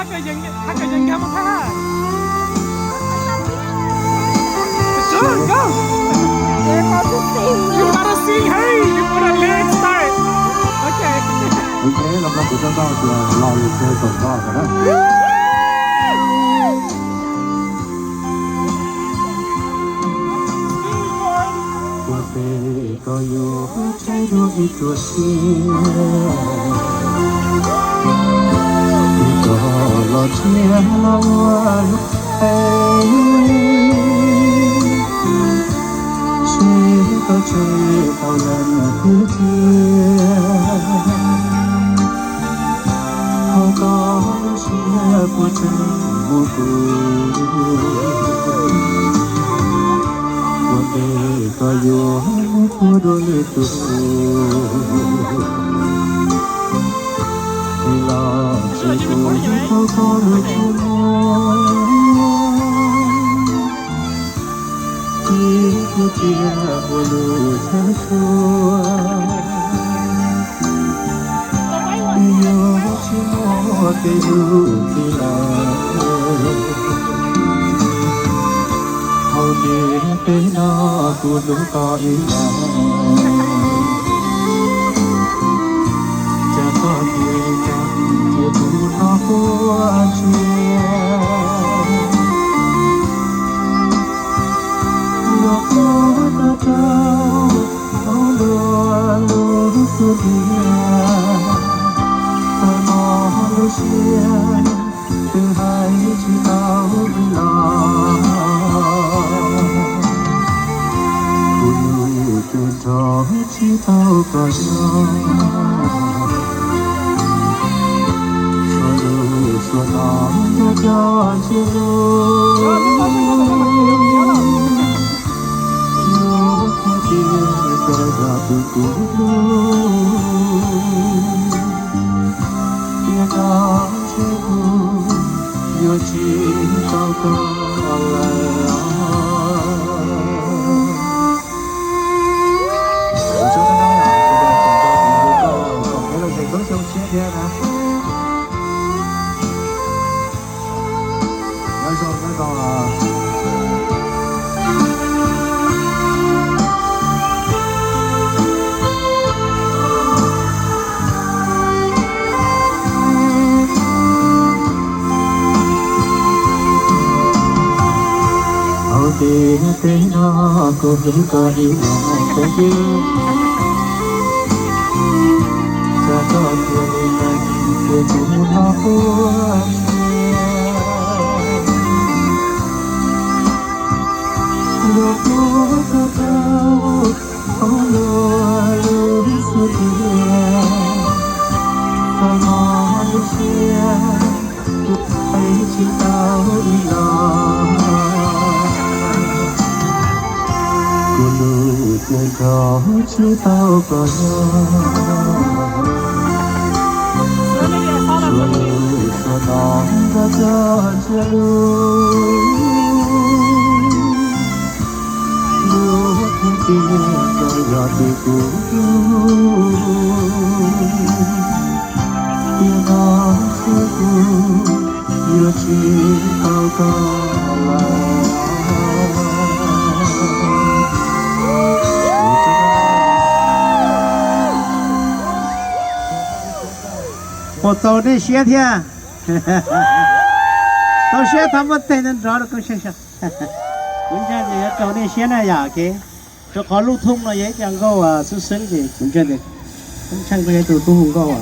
ถ้าเกิดยังมาท่า Sure, go. You gotta sing. Hey, you put a leg start. Okay. Okay, เราก็จะต้องรออยู่เจอส่งรอบกันนะตัวเต้ก็อยู่ใจดวงอีกตัวเสียก็รอเชียร์รอว่าลูกเอ๋ก็ช่วยเขาเล่นพื้นที่เขาก็เชื่อผู้ใจมูกูวันนี้ก็อยู่ผู้ดูแลตัวที่รอจะกูเขาก็รู้ผู้เจียบลูเธอชัวโยชิโมเตยูที่ลาเขาเดินไปนอกูดูก็อีกจะก็เดียวกันจะดูนอหัวเชียเจ้าเขาลัวลูสุดเดียตอนมองลูเชียถึงให้ชีเขาดีลาคุณลูกจะจอชีเขาก็ยอมส่วนลูกส่วนน้องจะจอชีลูกู也刚结束，有几道光来啊！我就看到呀，现在整个一路总陪了整个小天天呢。那个啊。Te na ko hi ka hi na te ki cha to te na ke tu na ho lo ko ka ta o lo lo su ti ka ma lu sia tu ai chi ta ho di la người có chỉ tao có nhau cho nó ra cho lúc kia tôi gọi đi cũ tiếng nó chưa yêu chỉ tao có lại我走的些天，到些他们才能找到更想想。คุณเจเดี๋ยวเจ้าเนี่ยเสียน่าอยากเก๋จะขอลูกทุ่งหน่อยยังก็ว่าซื้อๆดิคุณเจเดี๋ยวคุณช่างไปให้ตัวทุ่งก็ว่า